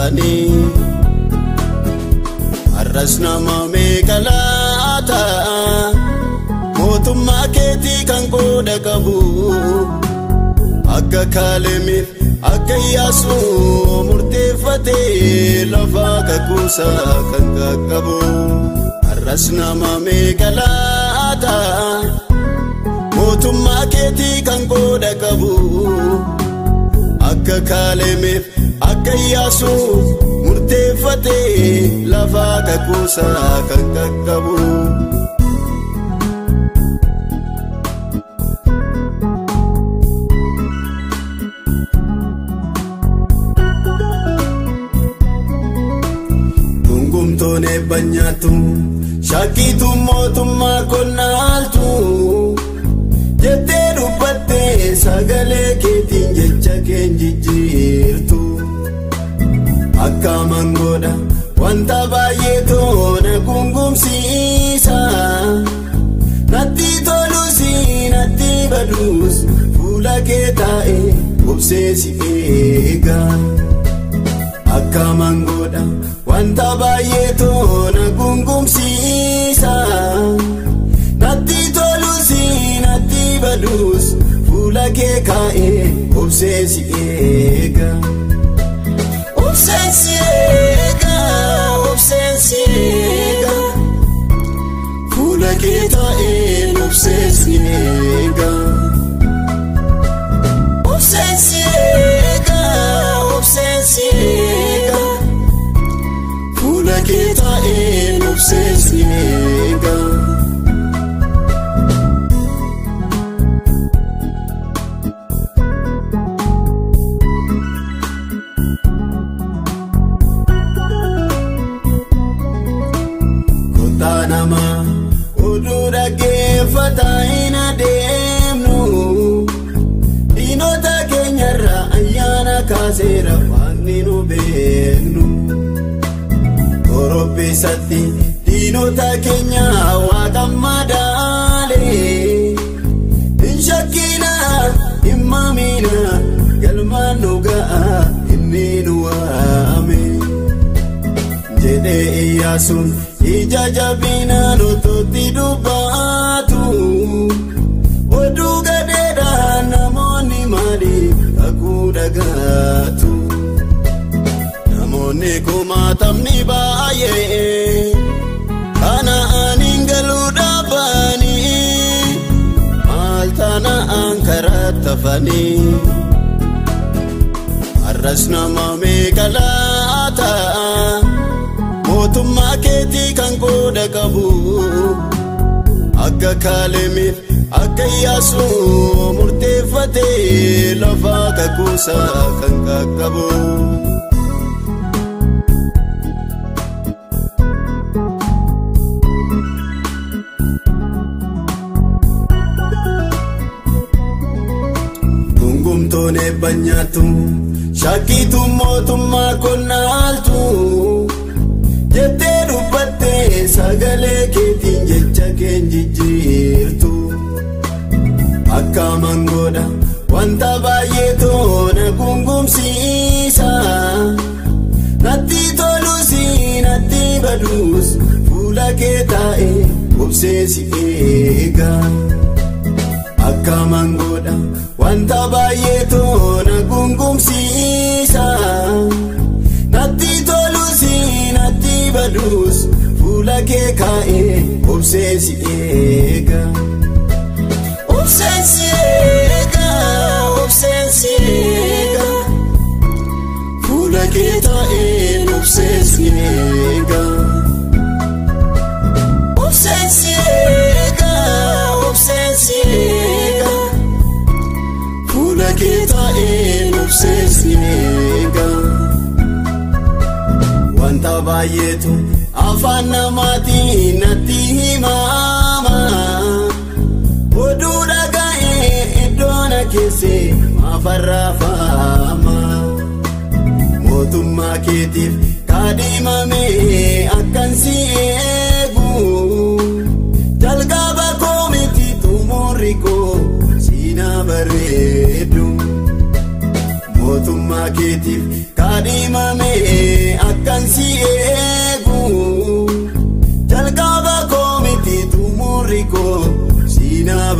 tafanii arras nama meeqalaata mootummaa keetii kan qooda qabu akka Kaalemiif akka Iyyaasuu murteeffatee lafa kakuusaa kan qaqqabu arras nama meeqalaata mootummaa keetii kan qooda qabu akka Kaalemiif akka Iyyaasuu murteeffatee lafa kakuusaa kan qaqqabu. Dungumtoon eebbanyaatu shakkiitu mootummaa konnaaltu jettee dubbattee sagalee keetiin jecha keen jijjiirtu akka mangoodha wanta baay'ee toona gungumsiisa natti tolus natti badus fuula kee taa'ee obsee si eega akka mangoodha wanta baay'ee toona gungumsiisa natti tolus natti badus fuula kee kaa'ee obsee si eega obsee si eega obsee si eega fuula kee taa'ee obsee si eega obsee si eega obsee si eega fuula kee taa'ee obsee si eega. Nama oduu dhaggeeffataa hin adeemnu diinota keenyarraa ayyaana kaaseera faanni nu beeknu Orobeessatti diinota keenya Waaqa madaalee hin shakkina hin mamina galmaan nu ga'a inni nu waame jedhee Iyyaasuun ija jabinaan otootti dubbatu oduu gadeedhaan namoonni maaliif kakuu dhagaatu namoonni kumaatamni baay'ee kana'aniin galuu dhaabanii maal taana'an karaa tafanii arras nama meeqalaata mootummaa keetii kan qooda qabu akka Kaalemiif akka Iyyaasuu murteeffatee lafa kakuusaa kan qaqqabu. Dungumtoon eebbanyaatu shakkiitu mootummaa konnaaltu jettee dubbattee sagalee keetiin jecha keen jijjiirtu akka mangoodha wanta baay'ee toona gungumsiisa natti tolus natti badus fuula kee taa'ee obsee si eega akka mangoodha wanta baay'ee toona gungumsiisa natti tolus natti badus fuula kee kaa'ee obsee si eega obsee si eega obsee si eega fuula kee taa'ee obsee si eega obsee si eega obsee si eega fuula kee taa'ee obsee si eega. Wanta baay'eetu afaan namaatiin natti himama oduu dhaga'ee iddoon keessee maafarraafama mootummaa keetiif kaadhimamee akkan si eegu jalqaba koo miti xumurri koo siina bareedu mootummaa keetiif kaadhimamee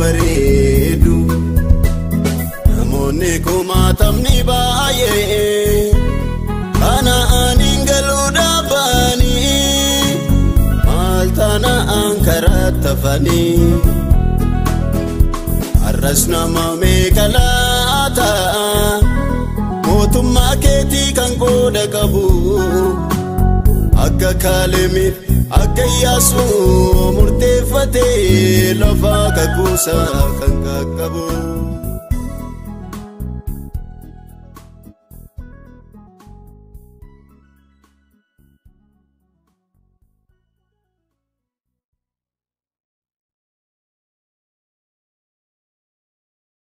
bareedu namoonni kumaatamni baay'ee kana'aniin galuu dhaabanii maal taana'an karaatti hafanii arras nama meeqa laata mootummaa keetii kan qooda qabu akka Kaalemiif akka Iyyaasuu murteeffatee lafa kakuusaa kan qaqqabu.